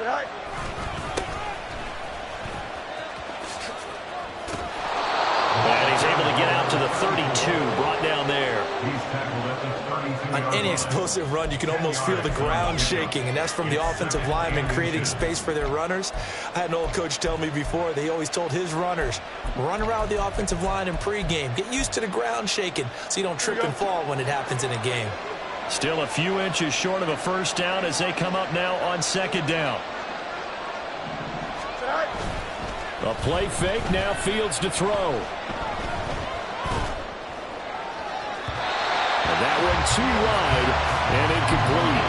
And he's able to get out to the 32, brought down there. On any explosive run, you can almost feel the ground shaking, and that's from the offensive linemen creating space for their runners. I had an old coach tell me before, they always told his runners, run around the offensive line in pregame. Get used to the ground shaking so you don't trip and fall when it happens in a game. Still a few inches short of a first down as they come up now on second down. A play fake, now Fields to throw. And that one too wide and incomplete.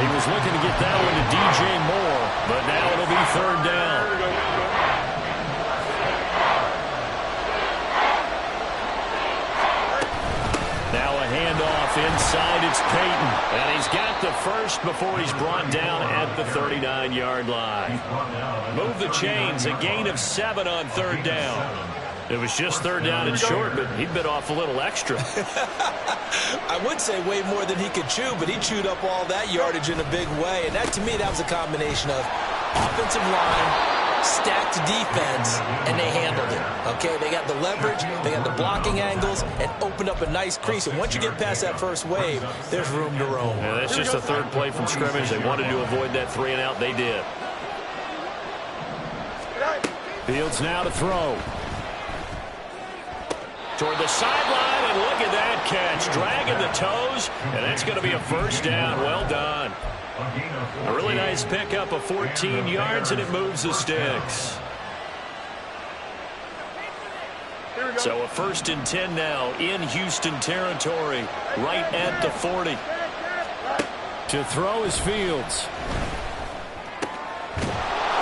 He was looking to get that one to DJ Moore, but now it'll be third down. Now a handoff inside, it's Peyton. And he's got the first before he's brought down at the 39-yard line. Move the chains, a gain of 7 on third down. It was just third down and short, but he bit off a little extra. I would say way more than he could chew, but he chewed up all that yardage in a big way. And that, to me, that was a combination of offensive line, stacked defense, and they handled it. Okay, they got the leverage, they got the blocking angles, and opened up a nice crease. And once you get past that first wave, there's room to roam. Yeah, that's just the third play from scrimmage. They wanted to avoid that 3-and-out. They did. Fields now to throw. Toward the sideline, and look at that catch. Dragging the toes, and that's going to be a first down. Well done. A really nice pickup of 14 yards, and it moves the sticks. So a 1st and 10 now in Houston territory, right at the 40. To throw is Fields.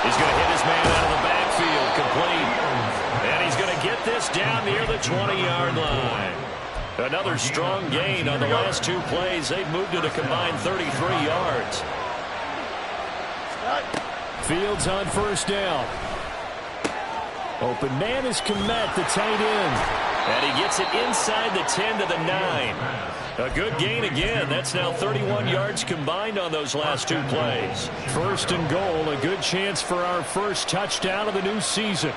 He's going to hit his man out of the backfield, complete. And he's going to get this down near the 20-yard line. Another strong gain on the last 2 plays. They've moved it a combined 33 yards. Fields on first down. Open man is Kmet, the tight end. And he gets it inside the 10 to the 9. A good gain again. That's now 31 yards combined on those last 2 plays. 1st and goal, a good chance for our first touchdown of the new season.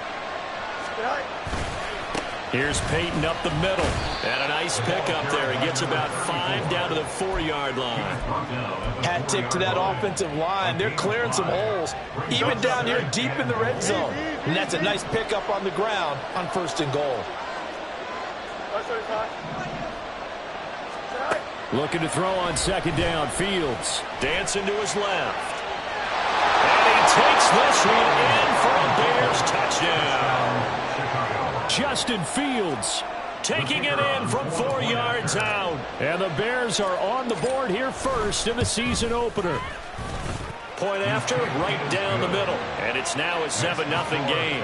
Here's Peyton up the middle. And a nice pickup there. He gets about 5 down to the 4-yard line. Hat tip to that offensive line. They're clearing some holes, even down here deep in the red zone. And that's a nice pickup on the ground on 1st and goal. Looking to throw on second down. Fields dancing to his left. And he takes this one in for a Bears touchdown. Justin Fields taking it in from 4 yards out. And the Bears are on the board here first in the season opener. Point after, right down the middle. And it's now a 7-0 game.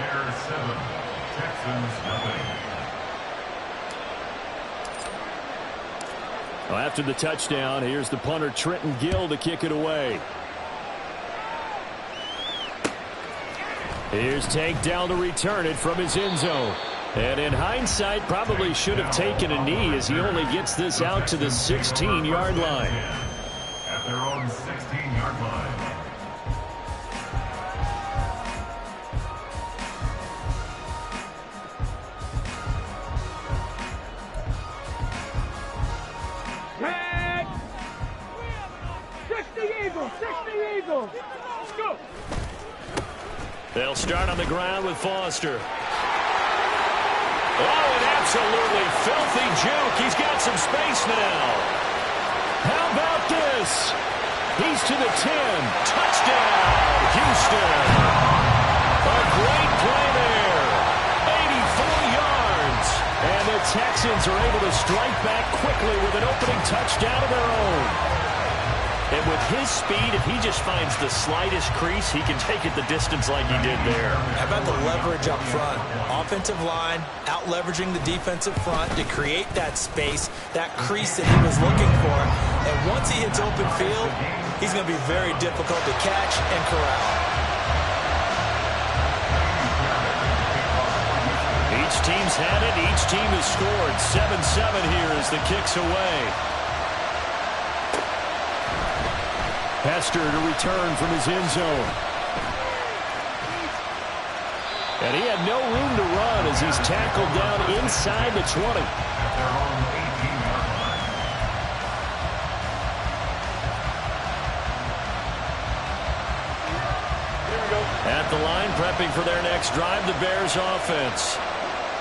Well, after the touchdown, here's the punter Trenton Gill to kick it away. Here's Tank down to return it from his end zone. And in hindsight, probably should have taken a knee as he only gets this out to the 16-yard line. At their own 16-yard line. Tag! 60 Eagles! 60 Eagles! Let's go! They'll start on the ground with Foster. Oh, an absolutely filthy juke. He's got some space now. How about this? He's to the 10. Touchdown, Houston. A great play there. 84 yards. And the Texans are able to strike back quickly with an opening touchdown of their own. And with his speed, if he just finds the slightest crease, he can take it the distance like he did there. How about the leverage up front? Offensive line out-leveraging the defensive front to create that space, that crease that he was looking for. And once he hits open field, he's going to be very difficult to catch and corral. Each team's had it. Each team has scored. 7-7 here as the kick's away. Hester to return from his end zone. And he had no room to run as he's tackled down inside the 20. At their own 18-yard line. At the line, prepping for their next drive, the Bears offense.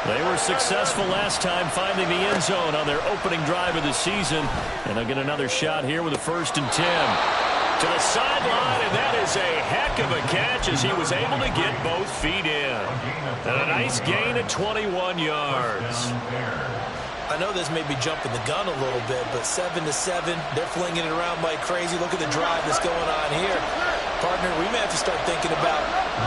They were successful last time finding the end zone on their opening drive of the season. And they'll get another shot here with a 1st and 10. To the sideline, and that is a heck of a catch as he was able to get both feet in. And a nice gain at 21 yards. I know this may be jumping the gun a little bit, but 7-7, they're flinging it around like crazy. Look at the drive that's going on here. Partner, we may have to start thinking about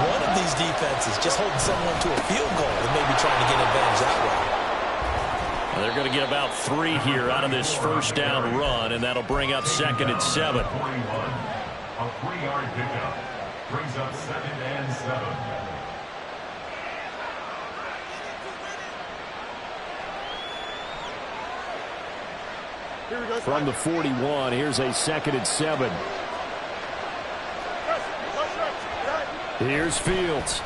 one of these defenses just holding someone to a field goal and maybe trying to get advantage that way. Well, they're going to get about 3 here out of this first down run, and that'll bring up 2nd and 7. 41. A 3-yard pickup brings up 2nd and 7. From the 41, here's a 2nd and 7. Here's Fields.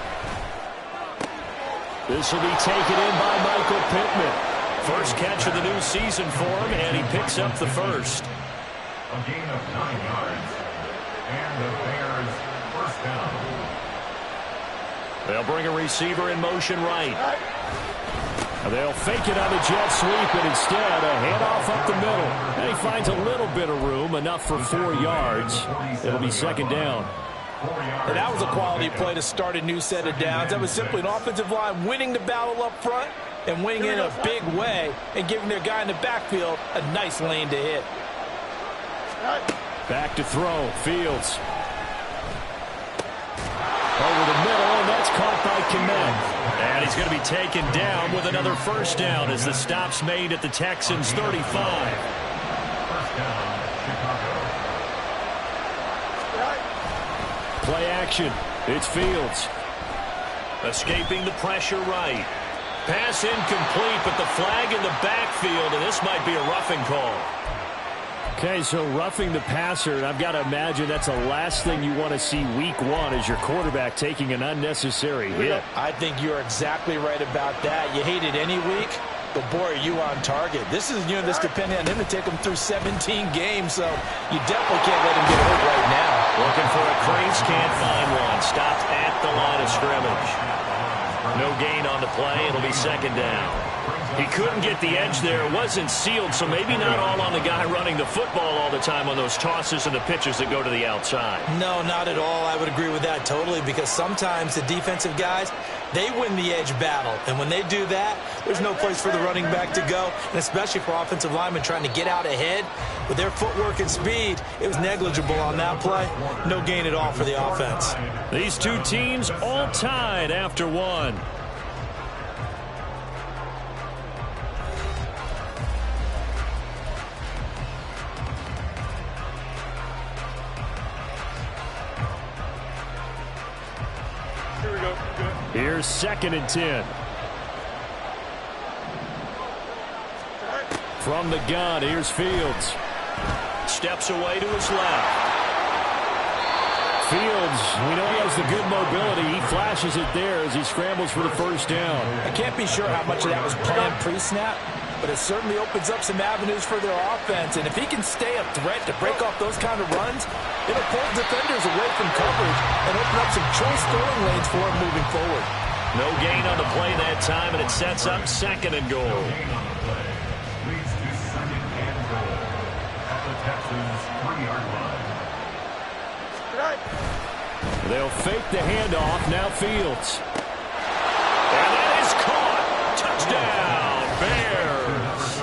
This will be taken in by Michael Pittman. First catch of the new season for him, and he picks up the first. A gain of 9 yards. And the Bears first down. They'll bring a receiver in motion right. They'll fake it on the jet sweep, and instead a handoff up the middle. And he finds a little bit of room, enough for 4 yards. It'll be 2nd down. And that was a quality play to start a new set of downs. That was simply an offensive line winning the battle up front and winning in a big way and giving their guy in the backfield a nice lane to hit. Back to throw. Fields. Over the middle, and that's caught by Kmet. And he's going to be taken down with another first down as the stop's made at the Texans' 35. First down, Chicago. Play action. It's Fields. Escaping the pressure right. Pass incomplete, but the flag in the backfield, and this might be a roughing call. Okay, so roughing the passer, and I've got to imagine that's the last thing you want to see week 1 is your quarterback taking an unnecessary hit. I think you're exactly right about that. You hate it any week, but boy, are you on target. This is, this depending on him to take him through 17 games, so you definitely can't let him get hurt right now. Looking for a crease, can't find one. Stopped at the line of scrimmage. No gain on the play. It'll be 2nd down. He couldn't get the edge there. It wasn't sealed, so maybe not all on the guy running the football all the time on those tosses and the pitches that go to the outside. No, not at all. I would agree with that totally, because sometimes the defensive guys, they win the edge battle. And when they do that, there's no place for the running back to go, and especially for offensive linemen trying to get out ahead. With their footwork and speed, it was negligible on that play. No gain at all for the offense. These two teams all tied after 1. Here's 2nd and 10. From the gun, here's Fields. Steps away to his left. Fields, we know he has the good mobility. He flashes it there as he scrambles for the first down. I can't be sure how much of that was planned pre-snap, but it certainly opens up some avenues for their offense. And if he can stay a threat to break off those kind of runs, it'll pull defenders away from coverage and open up some choice throwing lanes for him moving forward. No gain on the play that time, and it sets up 2nd and goal. Gain on the play leads to 2nd and goal at the Texans' 3-yard line. They'll fake the handoff. Now Fields. And that is caught. Touchdown, Bears.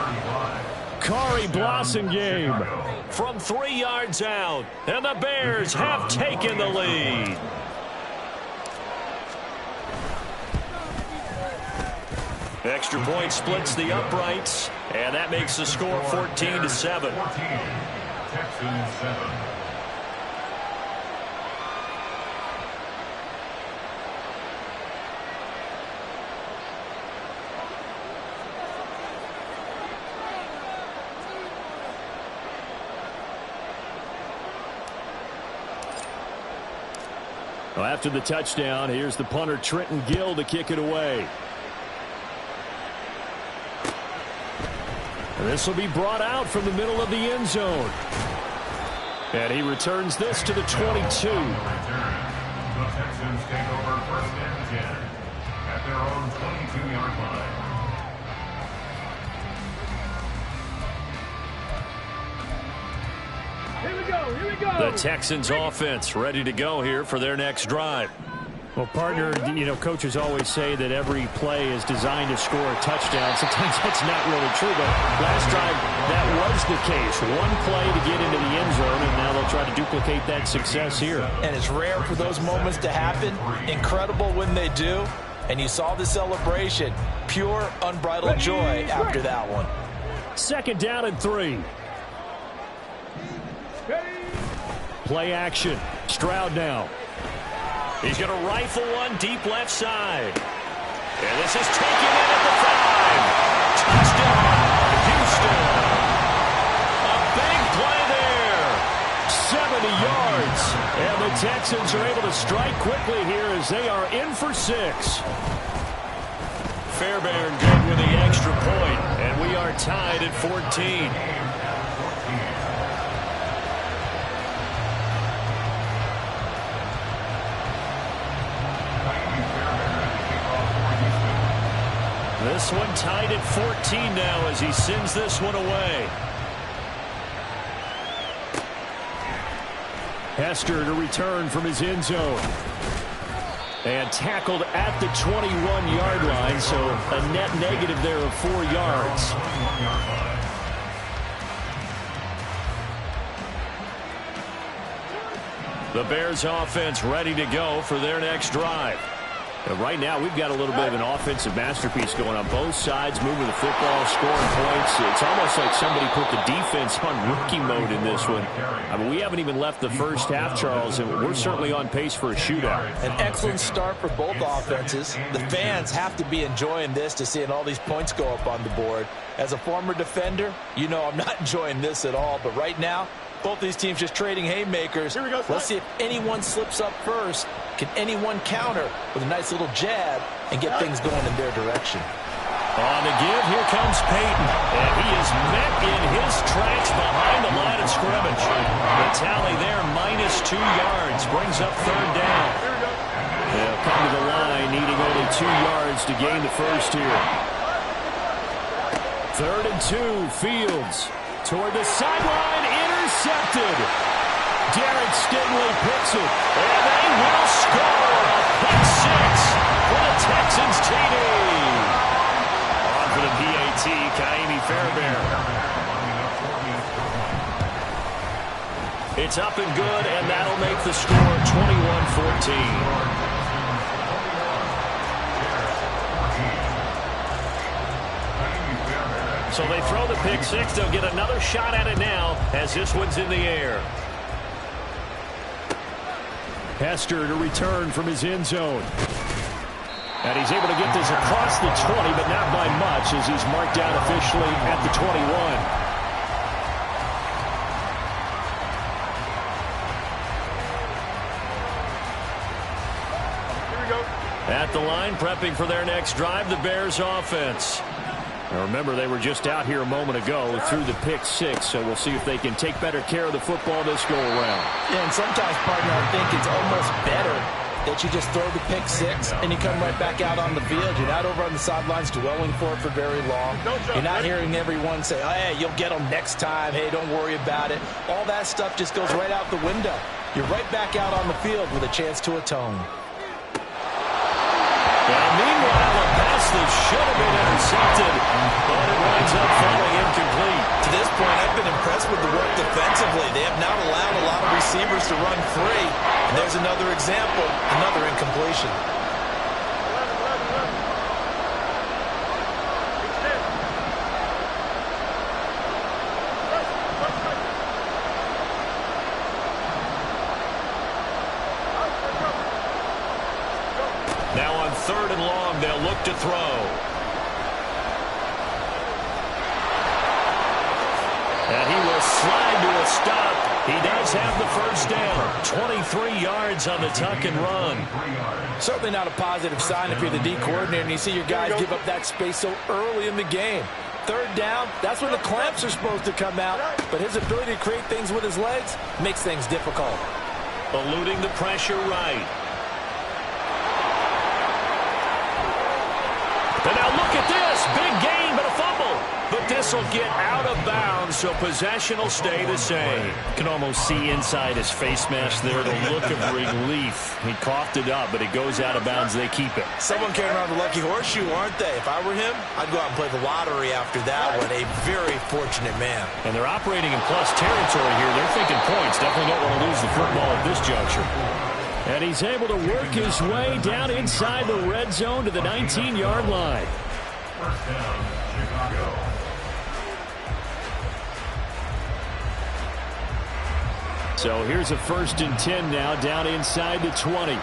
Khari Blasingame from 3 yards out. And the Bears have taken the lead. Extra point splits the uprights, and that makes the score 14-7. 14, Texans 7. Well, after the touchdown, here's the punter Trenton Gill to kick it away. And this will be brought out from the middle of the end zone. And he returns this to the 22. The Texans take over first and 10 at their own 22-yard line. Here we go, here we go. The Texans offense ready to go here for their next drive. Well, partner, you know, coaches always say that every play is designed to score a touchdown. Sometimes that's not really true, but last drive that was the case. One play to get into the end zone, and now they'll try to duplicate that success here. And it's rare for those moments to happen. Incredible when they do. And you saw the celebration. Pure, unbridled joy after that one. 2nd down and 3. Play action. Stroud now. He's going to rifle one deep left side. And this is taken in at the 5. Touchdown, Houston. A big play there. 70 yards. And the Texans are able to strike quickly here as they are in for 6. Fairbairn good with the extra point. And we are tied at 14. This one tied at 14 now as he sends this one away. Hester to return from his end zone. And tackled at the 21-yard line, so a net negative there of 4 yards. The Bears offense ready to go for their next drive. And right now, we've got a little bit of an offensive masterpiece going on both sides, moving the football, scoring points. It's almost like somebody put the defense on rookie mode in this one. I mean, we haven't even left the first half, Charles, and we're certainly on pace for a shootout. An excellent start for both offenses. The fans have to be enjoying this to seeing all these points go up on the board. As a former defender, you know I'm not enjoying this at all, but right now, both these teams just trading haymakers. Let's see if anyone slips up first. Can anyone counter with a nice little jab and get things going in their direction? On the give, here comes Peyton. And he is met in his tracks behind the line of scrimmage. The tally there, -2 yards, brings up 3rd down. They'll come to the line, needing only 2 yards to gain the first here. 3rd and 2, Fields. Toward the sideline, intercepted. Garrett Stingley picks it, and they will score. Pick 6 for the Texans TD. On for the PAT, Ka'imi Fairbairn. It's up and good, and that'll make the score 21-14. So they throw the pick 6. They'll get another shot at it now as this one's in the air. Hester to return from his end zone. And he's able to get this across the 20, but not by much as he's marked out officially at the 21. At the line, prepping for their next drive, the Bears offense. Now remember, they were just out here a moment ago through the pick 6, so we'll see if they can take better care of the football this go-around. Yeah, and sometimes, partner, I think it's almost better that you just throw the pick 6 and you come right back out on the field. You're not over on the sidelines dwelling for it for very long. You're not hearing everyone say, oh, hey, you'll get them next time. Hey, don't worry about it. All that stuff just goes right out the window. You're right back out on the field with a chance to atone. Well, meanwhile, a pass that should have been intercepted, but it winds up falling incomplete. To this point, I've been impressed with the work defensively. They have not allowed a lot of receivers to run free. And there's another example, another incompletion. Now on 3rd and long, they'll look to throw. And he will slide to a stop He does have the first down. 23 yards on the tuck and run. Certainly not a positive sign if you're the D coordinator and you see your guys give up that space so early in the game. Third down, that's when the clamps are supposed to come out. But his ability to create things with his legs makes things difficult. Eluding the pressure right. And now look at this. Big gain, but a fumble. But this will get out of bounds, so possession will stay the same. You can almost see inside his face mask there the look of relief. He coughed it up, but it goes out of bounds. They keep it. Someone carrying around the lucky horseshoe, aren't they? If I were him, I'd go out and play the lottery after that one. A very fortunate man. And they're operating in plus territory here. They're thinking points. Definitely don't want to lose the football at this juncture. And he's able to work his way down inside the red zone to the 19-yard line. First down, Chicago. So here's a 1st and 10 now, down inside the 20.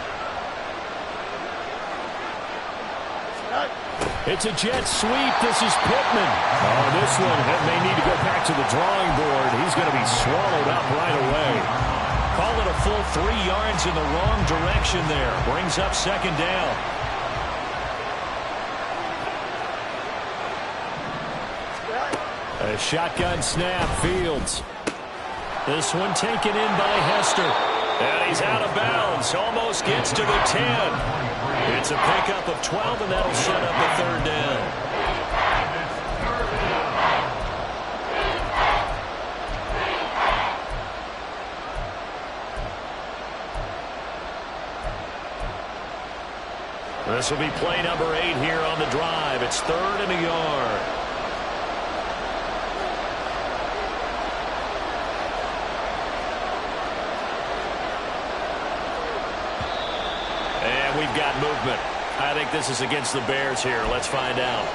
It's a jet sweep. This is Pittman. Oh, this one may need to go back to the drawing board. He's going to be swallowed up right away. Call it a full 3 yards in the wrong direction there. Brings up 2nd down. A shotgun snap, Fields. This one taken in by Hester. And he's out of bounds. Almost gets to the 10. It's a pickup of 12, and that'll set up a 3rd down. This will be play number 8 here on the drive. It's 3rd and a yard. And we've got movement. I think this is against the Bears here. Let's find out.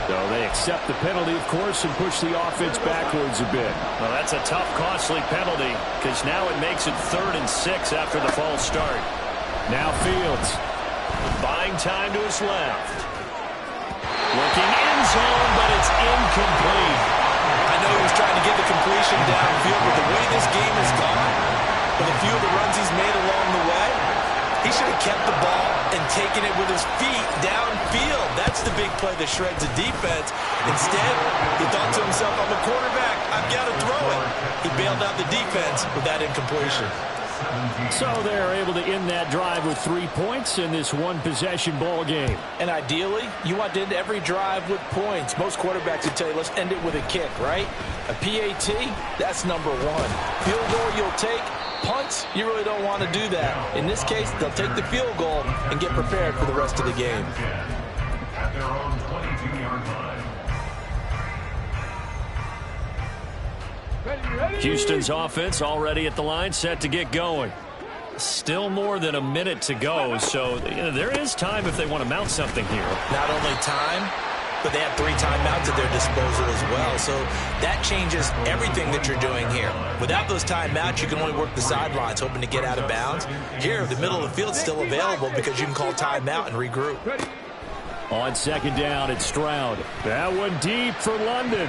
So they accept the penalty, of course, and push the offense backwards a bit. Well, that's a tough, costly penalty because now it makes it 3rd and 6 after the false start. Now Fields. Buying time to his left. Looking end zone, but it's incomplete. I know he was trying to get the completion downfield, but the way this game has gone, with a few of the runs he's made along the way, he should have kept the ball and taken it with his feet downfield. That's the big play that shreds the defense. Instead, he thought to himself, I'm a quarterback, I've got to throw it. He bailed out the defense with that incompletion. So they're able to end that drive with 3 points in this one-possession ball game. And ideally, you want to end every drive with points. Most quarterbacks would tell you, let's end it with a kick, right? A PAT, that's number 1. Field goal you'll take. Punts, you really don't want to do that. In this case, they'll take the field goal and get prepared for the rest of the game. At their own 22-yard line. Houston's offense already at the line, set to get going. Still more than a minute to go, so there is time if they want to mount something here. Not only time, but they have 3 timeouts at their disposal as well. So that changes everything that you're doing here. Without those timeouts, you can only work the sidelines, hoping to get out of bounds. Here, the middle of the field is still available because you can call timeout and regroup. On 2nd down, it's Stroud. That one deep for London.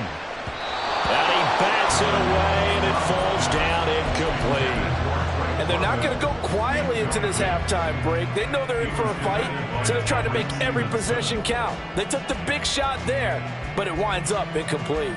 And he bats it away, and it falls down incomplete. And they're not going to go quietly into this halftime break. They know they're in for a fight, so they're trying to make every possession count. They took the big shot there, but it winds up incomplete.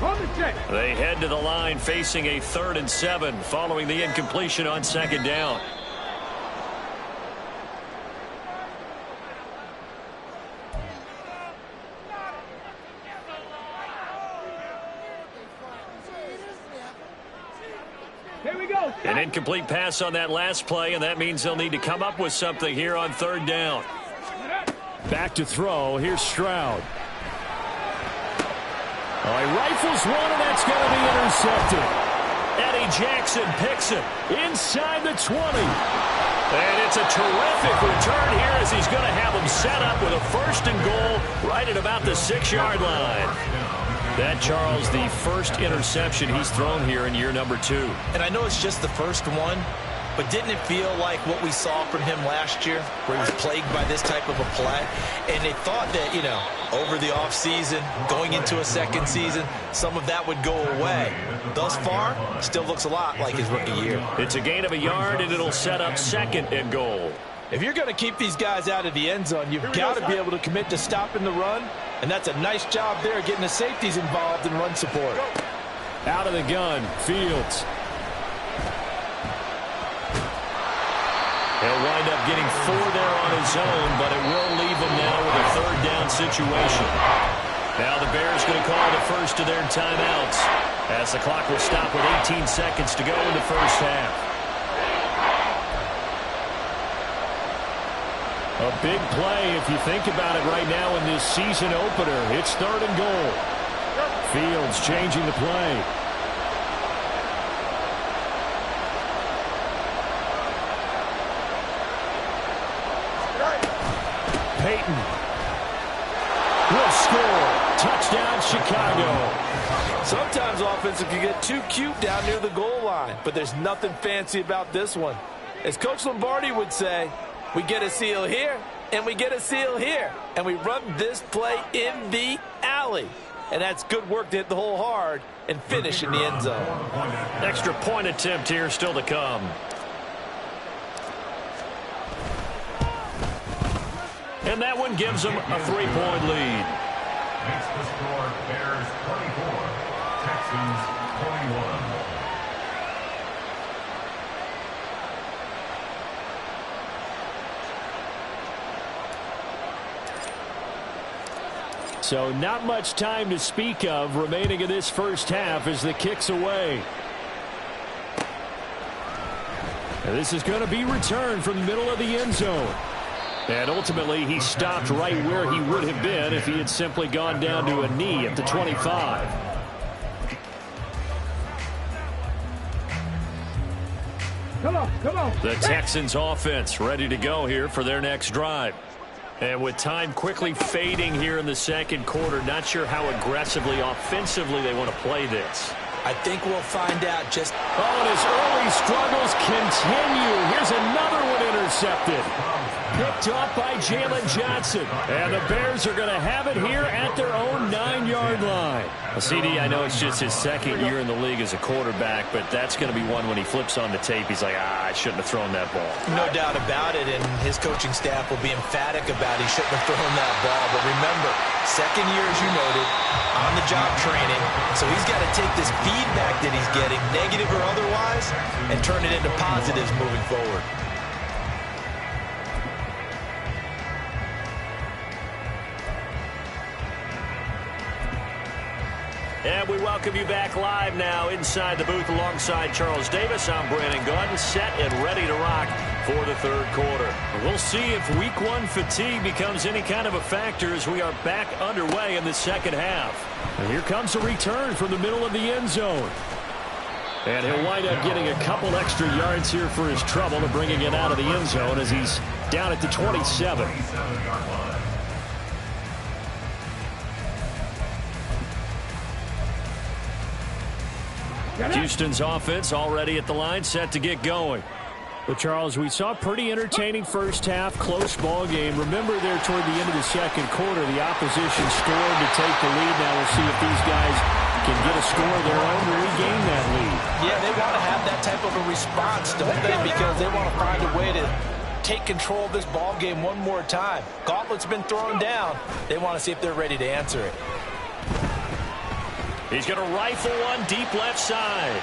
On the check. They head to the line facing a 3rd and 7 following the incompletion on 2nd down. Here we go. An incomplete pass on that last play, and that means they'll need to come up with something here on 3rd down. Back to throw. Here's Stroud. Oh, he rifles one, and that's going to be intercepted. Eddie Jackson picks it inside the 20. And it's a terrific return here as he's going to have him set up with a 1st and goal right at about the 6-yard line. That, Charles, the first interception he's thrown here in year number 2. And I know it's just the first one, but didn't it feel like what we saw from him last year, where he was plagued by this type of a play? And they thought that, over the offseason, going into a second season, some of that would go away. Thus far, still looks a lot like his rookie year. It's a gain of a yard, and it'll set up 2nd and goal. If you're going to keep these guys out of the end zone, you've got to be able to commit to stopping the run, and that's a nice job there getting the safeties involved in run support. Out of the gun, Fields. He'll wind up getting 4 there on his own, but it will leave him now with a 3rd down situation. Now the Bears going to call the first of their timeouts as the clock will stop with 18 seconds to go in the first half. A big play if you think about it right now in this season opener. It's 3rd and goal. Fields changing the play. Peyton will score. Touchdown, Chicago. Sometimes offensive can get too cute down near the goal line, but there's nothing fancy about this one. As Coach Lombardi would say, we get a seal here, and we get a seal here, and we run this play in the alley. And that's good work to hit the hole hard and finish in the end zone. Extra point attempt here still to come. And that one gives them a 3-point lead. Makes the score Bears 24, Texans 21. So not much time to speak of remaining in this first half as the kick's away. And this is going to be returned from the middle of the end zone. And ultimately, he stopped right where he would have been if he had simply gone down to a knee at the 25. Come on. The Texans offense ready to go here for their next drive. And with time quickly fading here in the second quarter, not sure how aggressively, offensively they want to play this. I think we'll find out just... Oh, and his early struggles continue. Here's another one intercepted. Picked off by Jalen Johnson. And the Bears are going to have it here at their own 9-yard line. Well, CD, I know it's just his second year in the league as a quarterback, but that's going to be one when he flips on the tape. He's like, I shouldn't have thrown that ball. No doubt about it, and his coaching staff will be emphatic about he shouldn't have thrown that ball. But remember, second year, as you noted, on-the-job training. So he's got to take this feedback that he's getting, negative or otherwise, and turn it into positives moving forward. And we welcome you back live now inside the booth alongside Charles Davis. I'm Brandon Gaudin, set and ready to rock for the third quarter. We'll see if week one fatigue becomes any kind of a factor as we are back underway in the second half. And here comes a return from the middle of the end zone. And he'll wind up getting a couple extra yards here for his trouble to bringing it out of the end zone as he's down at the 27. Houston's offense already at the line, set to get going. Well, Charles, we saw a pretty entertaining first half, close ball game. Remember there toward the end of the second quarter, the opposition scored to take the lead. Now we'll see if these guys can get a score of their own to regain that lead. Yeah, they want to have that type of a response, don't they? Because they want to find a way to take control of this ball game one more time. Gauntlet's been thrown down. They want to see if they're ready to answer it. He's going to rifle one deep left side.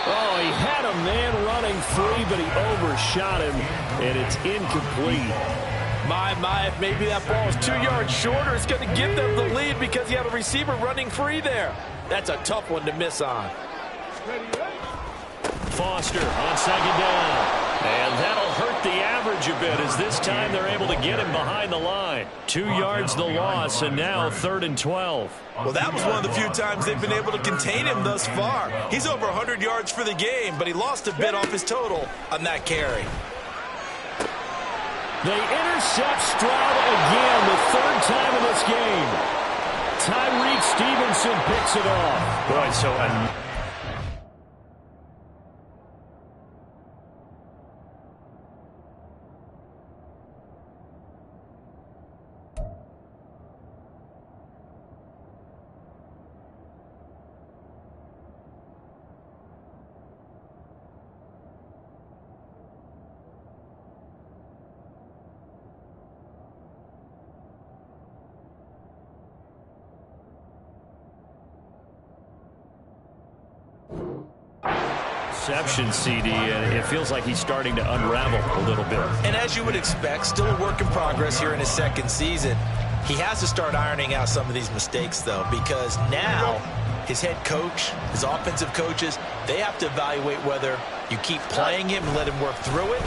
Oh, he had a man running free, but he overshot him, and it's incomplete. My, if maybe that ball is 2 yards shorter, it's going to give them the lead because you have a receiver running free there. That's a tough one to miss on. Foster on second down. And that'll hurt the average a bit as this time they're able to get him behind the line. 2 yards the loss, and now 3rd and 12. Well, that was one of the few times they've been able to contain him thus far. He's over 100 yards for the game, but he lost a bit off his total on that carry. They intercept Stroud again, the 3rd time in this game. Tyreek Stevenson picks it off. Boy, so interception, CD, and it feels like he's starting to unravel a little bit. And as you would expect, still a work in progress here in his 2nd season. He has to start ironing out some of these mistakes, though, because now his head coach, his offensive coaches, they have to evaluate whether you keep playing him and let him work through it,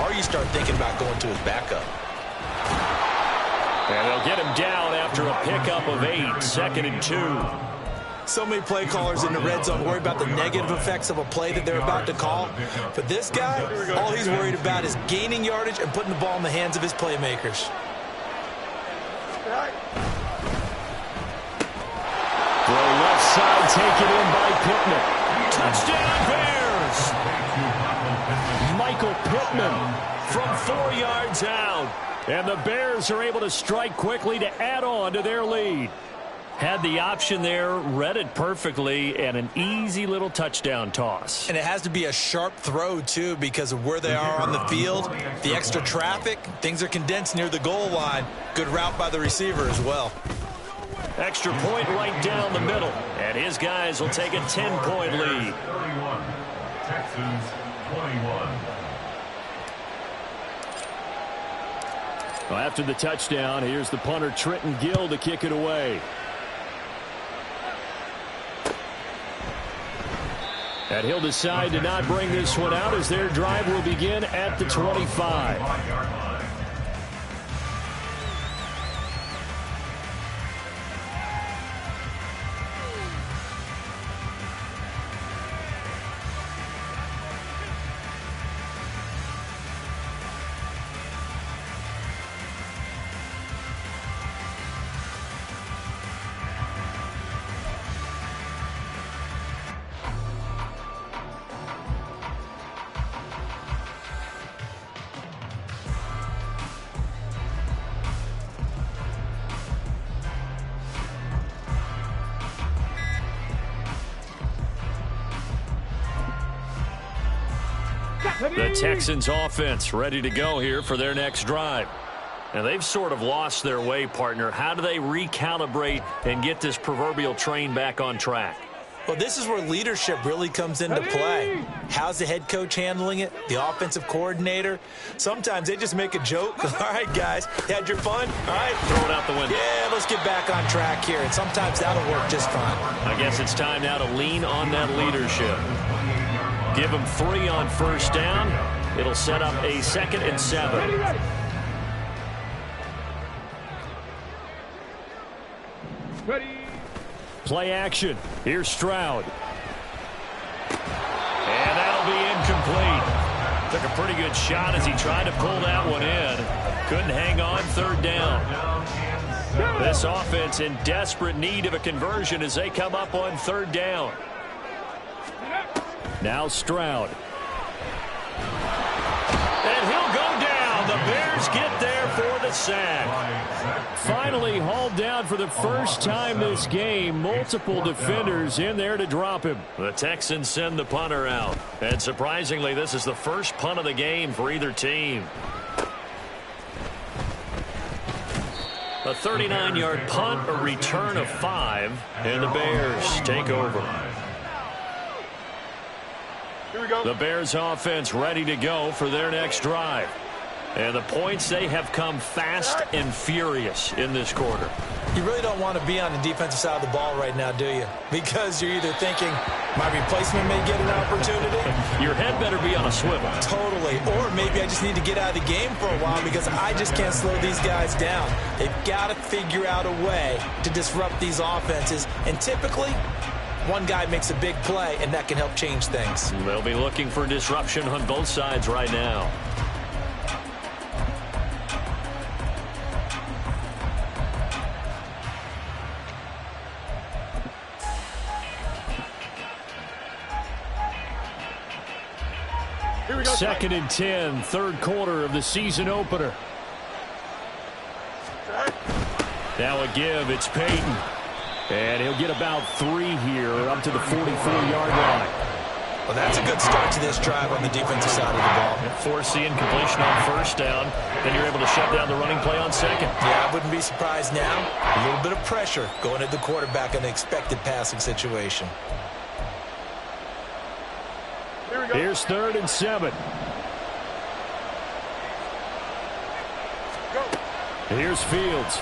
or you start thinking about going to his backup. And they'll get him down after a pickup of 8, 2nd and 2. So many play callers in the red zone worry about the negative effects of a play that they're about to call. But this guy, all he's worried about is gaining yardage and putting the ball in the hands of his playmakers. Throw left side, taken in by Pittman. Touchdown Bears! Michael Pittman from 4 yards out. And the Bears are able to strike quickly to add on to their lead. Had the option there, read it perfectly, and an easy little touchdown toss. And it has to be a sharp throw, too, because of where they are on the field. The extra traffic, things are condensed near the goal line. Good route by the receiver as well. Extra point right down the middle. And his guys will take a 10-point lead. 31, Texans 21. Well, after the touchdown, here's the punter Trenton Gill to kick it away. And he'll decide to not bring this one out as their drive will begin at the 25. The Texans offense ready to go here for their next drive. And they've sort of lost their way, partner. How do they recalibrate and get this proverbial train back on track? Well, this is where leadership really comes into play. How's the head coach handling it? The offensive coordinator? Sometimes they just make a joke. All right, guys, had your fun? All right. Throw it out the window. Yeah, let's get back on track here. And sometimes that'll work just fine. I guess it's time now to lean on that leadership. Give them 3 on first down. It'll set up a 2nd and 7. Ready. Play action. Here's Stroud. And that'll be incomplete. Took a pretty good shot as he tried to pull that one in. Couldn't hang on 3rd down. This offense in desperate need of a conversion as they come up on 3rd down. Now Stroud. And he'll go down. The Bears get there for the sack. Finally hauled down for the first time this game. Multiple defenders in there to drop him. The Texans send the punter out. And surprisingly, this is the first punt of the game for either team. A A 39-yard punt, a return of 5, and the Bears take over. Here we go. The Bears offense ready to go for their next drive. And the points, they have come fast and furious in this quarter. You really don't want to be on the defensive side of the ball right now, do you? Because you're either thinking, my replacement may get an opportunity. Your head better be on a swivel. Totally. Or maybe I just need to get out of the game for a while because I just can't slow these guys down. They've got to figure out a way to disrupt these offenses. And typically, one guy makes a big play, and that can help change things. They'll be looking for disruption on both sides right now. Second and 10, third quarter of the season opener. Now a give, it's Peyton. And he'll get about 3 here up to the 44-yard line. Well, that's a good start to this drive on the defensive side of the ball. Force the incompletion on first down. Then you're able to shut down the running play on second. Yeah, I wouldn't be surprised now. A little bit of pressure going at the quarterback in an expected passing situation. Here's 3rd and 7. Here's Fields.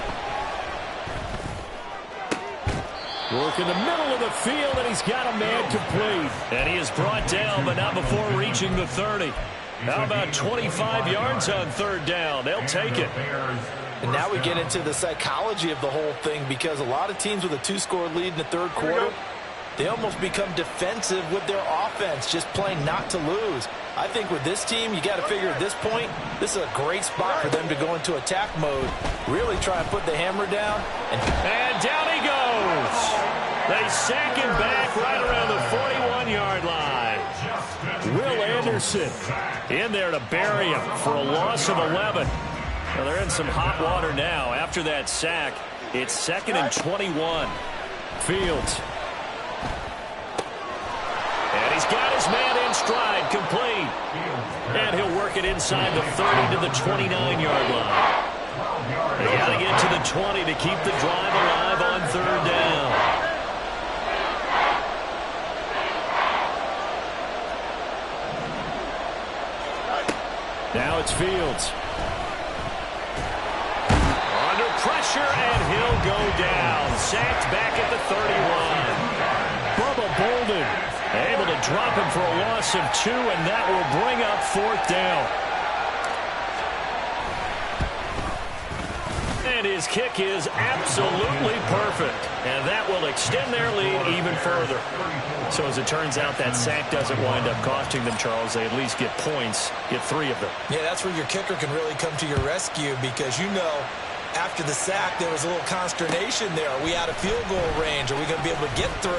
Work in the middle of the field, and he's got a man complete. And he is brought down, but not before reaching the 30. How about 25 yards on 3rd down? They'll take it. And now we get into the psychology of the whole thing because a lot of teams with a 2-score lead in the 3rd quarter, they almost become defensive with their offense, just playing not to lose. I think with this team, you got to figure at this point, this is a great spot for them to go into attack mode, really try and put the hammer down. And down he goes. They sack him back right around the 41-yard line. Will Anderson in there to bury him for a loss of 11. Well, they're in some hot water now. After that sack, it's 2nd and 21. Fields. And he's got his man in stride, complete. And he'll work it inside the 30 to the 29-yard line. They got to get to the 20 to keep the drive alive on 3rd down. Now it's Fields. Under pressure, and he'll go down. Sacked back at the 31. Bubba Bolden able to drop him for a loss of 2, and that will bring up 4th down. And his kick is absolutely perfect. And that will extend their lead even further. So as it turns out, that sack doesn't wind up costing them, Charles. They at least get points, get 3 of them. Yeah, that's where your kicker can really come to your rescue because, you know, after the sack, there was a little consternation there. Are we out of field goal range? Are we going to be able to get 3?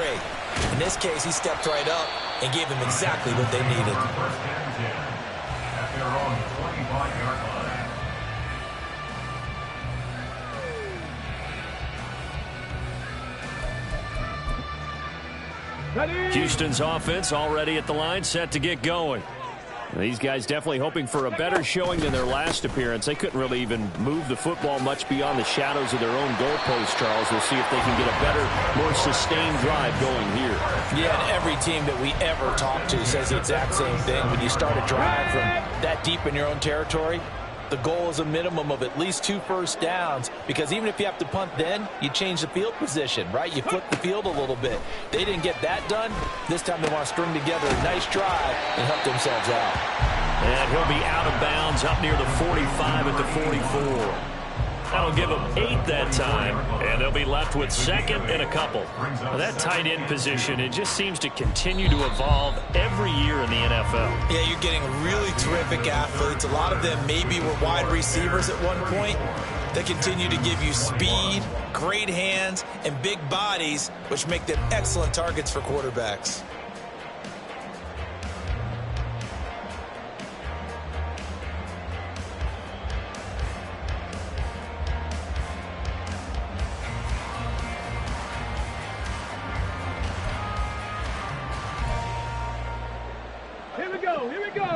In this case, he stepped right up and gave them exactly what they needed. At their own 25-yard line. Ready? Houston's offense already at the line, set to get going. These guys definitely hoping for a better showing than their last appearance. They couldn't really even move the football much beyond the shadows of their own goalpost, Charles. We'll see if they can get a better, more sustained drive going here. Yeah, and every team that we ever talk to says the exact same thing. When you start a drive from that deep in your own territory, the goal is a minimum of at least 2 first downs because even if you have to punt then, you change the field position, right? You flip the field a little bit. They didn't get that done. This time they want to string together a nice drive and help themselves out. And he'll be out of bounds up near the 45 at the 44. That'll give them 8 that time, and they'll be left with 2nd and a couple. Now, that tight end position, it just seems to continue to evolve every year in the NFL. Yeah, you're getting really terrific athletes. A lot of them maybe were wide receivers at one point. They continue to give you speed, great hands, and big bodies, which make them excellent targets for quarterbacks.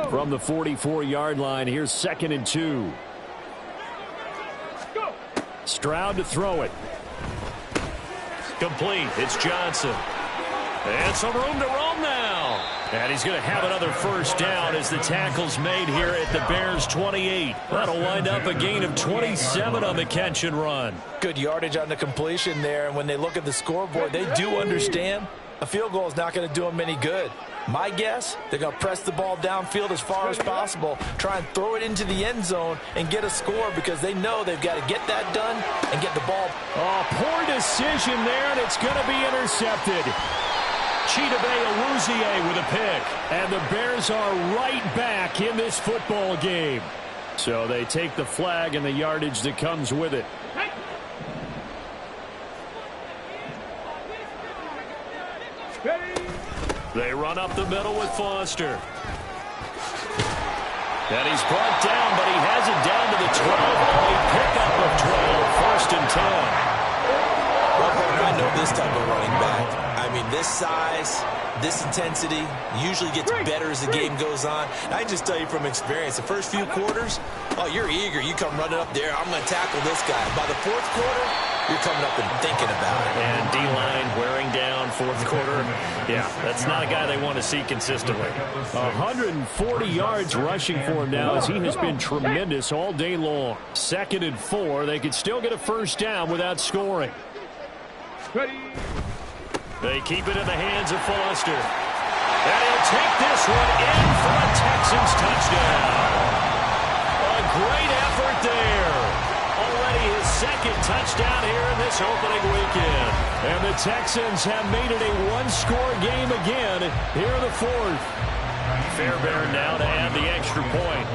From the 44-yard line, here's 2nd and 2. Go. Stroud to throw it. Complete. It's Johnson. And some room to roam now. And he's going to have another first down as the tackle's made here at the Bears 28. That'll wind up a gain of 27 on the catch and run. Good yardage on the completion there. And when they look at the scoreboard, they do understand a field goal is not going to do them any good. My guess, they're going to press the ball downfield as far as possible, try and throw it into the end zone and get a score because they know they've got to get that done and get the ball. Oh, poor decision there, and it's going to be intercepted. Chidobe Awuzie with a pick. And the Bears are right back in this football game. So they take the flag and the yardage that comes with it. They run up the middle with Foster. And he's brought down, but he has it down to the 12. A pickup of 12, first and 10. Well, I know this type of running back. I mean, this size, this intensity usually gets better as the game goes on. And I just tell you from experience, the first few quarters, oh, you're eager. You come running up there, I'm going to tackle this guy. By the fourth quarter, you're coming up and thinking about it. And D-line wearing down fourth quarter. Yeah, that's not a guy they want to see consistently. 140 yards rushing for him now as he has been tremendous all day long. 2nd and 4. They could still get a first down without scoring. They keep it in the hands of Foster. And he'll take this one in for a Texans touchdown. A great effort there. Already his 2nd touchdown here in this opening weekend. And the Texans have made it a one-score game again here in the 4th. Fairbairn now to add the extra point.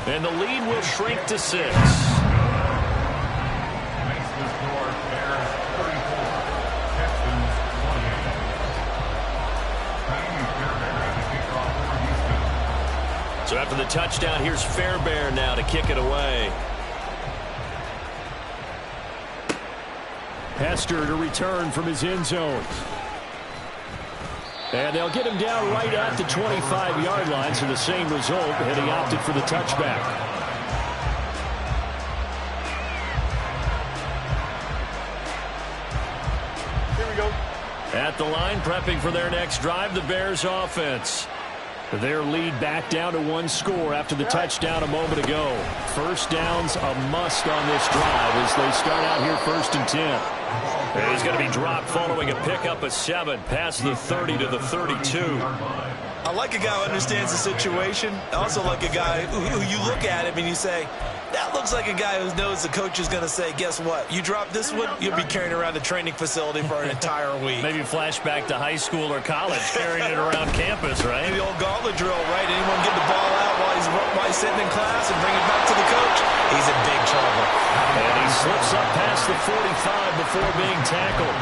And the lead will shrink to 6. So after the touchdown, here's Fairbairn now to kick it away. Hester to return from his end zone. And they'll get him down right at the 25-yard line, so the same result, and he opted for the touchback. Here we go. At the line, prepping for their next drive, the Bears offense. Their lead back down to one score after the touchdown a moment ago. First down's a must on this drive as they start out here 1st and 10. And he's going to be dropped following a pickup of 7 past the 30 to the 32. I like a guy who understands the situation. I also like a guy who you look at him and you say, that looks like a guy who knows the coach is going to say, guess what? You drop this one, you'll be carrying around the training facility for an entire week. Maybe flashback to high school or college, carrying it around campus, right? The old gauntlet drill, right? Anyone get the ball out while he's sitting in class and bring it back to the coach? He's in big trouble. And he slips up past the 45 before being tackled.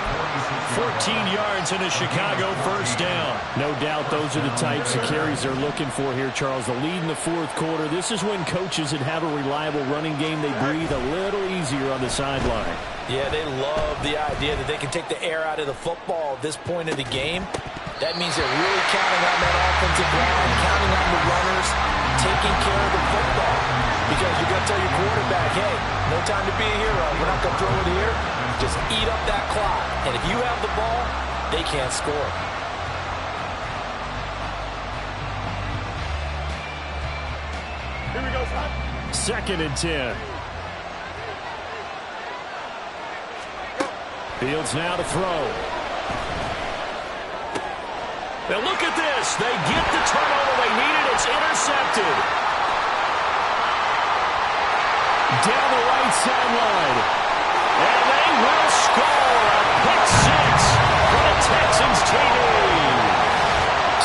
14 yards and a Chicago first down. No doubt those are the types of carries they're looking for here, Charles. The lead in the 4th quarter. This is when coaches that have a reliable running game, they breathe a little easier on the sideline. Yeah, they love the idea that they can take the air out of the football at this point of the game. That means they're really counting on that offensive line, counting on the runners, taking care of the football. Because you're going to tell your quarterback, hey, no time to be a hero. We're not going to throw it here. Just eat up that clock. And if you have the ball, they can't score. Here we go, son. 2nd and 10. Fields now to throw. Now look at this. They get the turnover they needed. It's intercepted. Down the right sideline. And they will score a pick 6 for the Texans TD.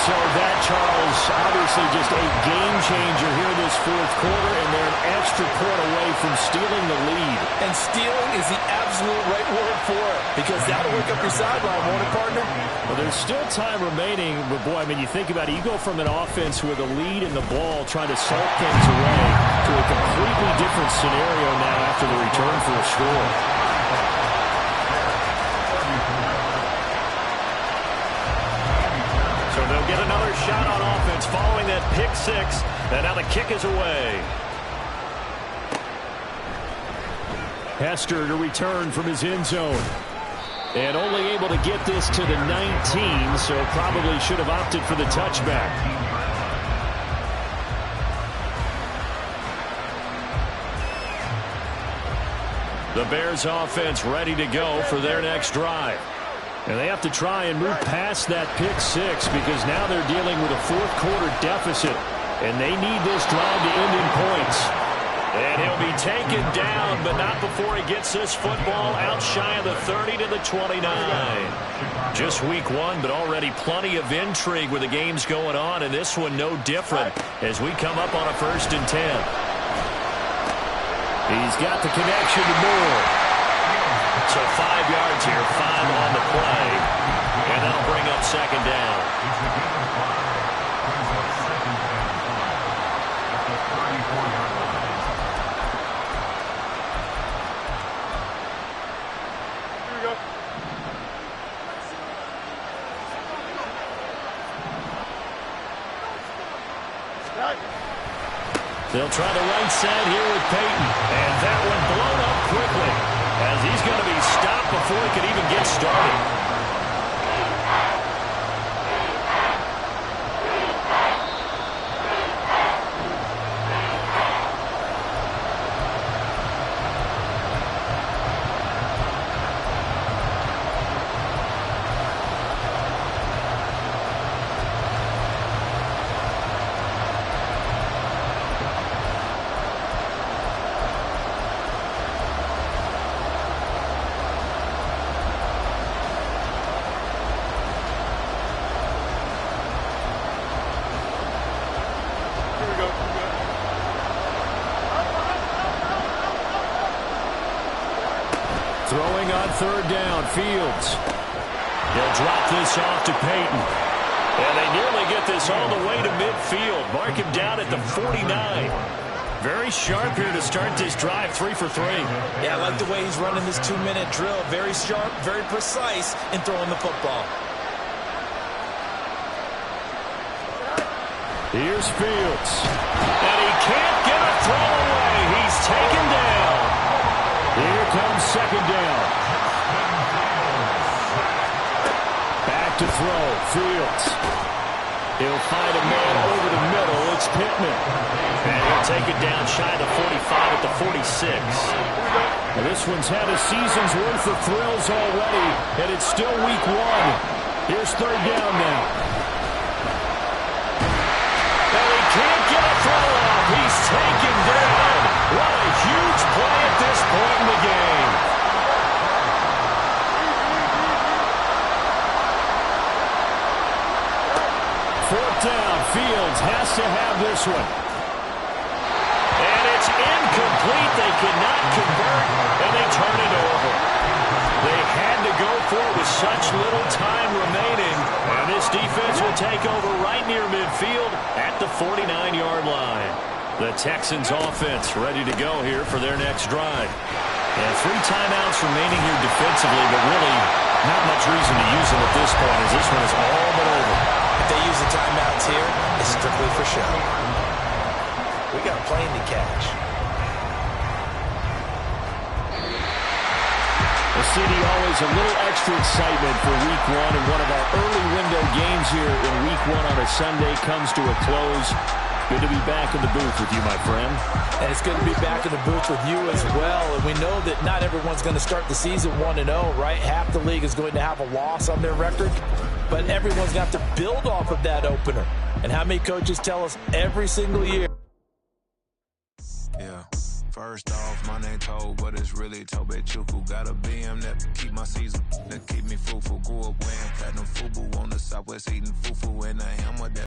So that, Charles, obviously just a game changer here this 4th quarter, and they're an extra point away from stealing the lead. And stealing is the absolute right word for it, because that'll wake up your sideline, won't it, partner? Well, there's still time remaining, but boy, I mean, you think about it, you go from an offense with a lead in the ball trying to salt things away to a completely different scenario now after the return for a score. So they'll get another shot on offense following that pick 6. And now the kick is away. Hester to return from his end zone. And only able to get this to the 19, so probably should have opted for the touchback. The Bears offense ready to go for their next drive. And they have to try and move past that pick six because now they're dealing with a fourth-quarter deficit. And they need this drive to end in points. And he'll be taken down, but not before he gets this football out shy of the 30 to the 29. Just week one, but already plenty of intrigue with the games going on, and this one no different as we come up on a 1st and 10. He's got the connection to Moore. So 5 yards here, 5 on the play, and that'll bring up 2nd down. They'll try the right side here with Peyton. And that one blown up quickly as he's going to be stopped before he can even get started. Throwing on 3rd down, Fields. He'll drop this off to Peyton. And they nearly get this all the way to midfield. Mark him down at the 49. Very sharp here to start this drive, 3 for 3. Yeah, I like the way he's running this 2-minute drill. Very sharp, very precise in throwing the football. Here's Fields. And he can't get a throw away. He's taken down. Here comes 2nd down. Back to throw. Fields. He'll find a man over the middle. It's Pittman. And he'll take it down shy of the 45 at the 46. Now this one's had a season's worth of thrills already, and it's still week one. Here's 3rd down now. And he can't get a throw off. He's taken down. What a huge play at this point in the game. Fourth down, Fields has to have this one. And it's incomplete. They cannot convert, and they turn it over. They had to go for it with such little time remaining, and this defense will take over right near midfield at the 49-yard line. The Texans offense ready to go here for their next drive. And 3 timeouts remaining here defensively, but really not much reason to use them at this point as this one is all but over. If they use the timeouts here, it's strictly for show. We got a plane to catch. The city always a little extra excitement for week one, and one of our early window games here in week one on a Sunday comes to a close. Good to be back in the booth with you, my friend. And it's good to be back in the booth with you as well. And we know that not everyone's going to start the season 1-0, right? Half the league is going to have a loss on their record. But everyone's going to have to build off of that opener. And how many coaches tell us every single year? Yeah. First off, my name Toad, but it's really Tobe Chuku. Got a BM that keep my season, that keep me fruitful. Grew up wearing platinum FUBU on the Southwest eating fufu, and I am what that.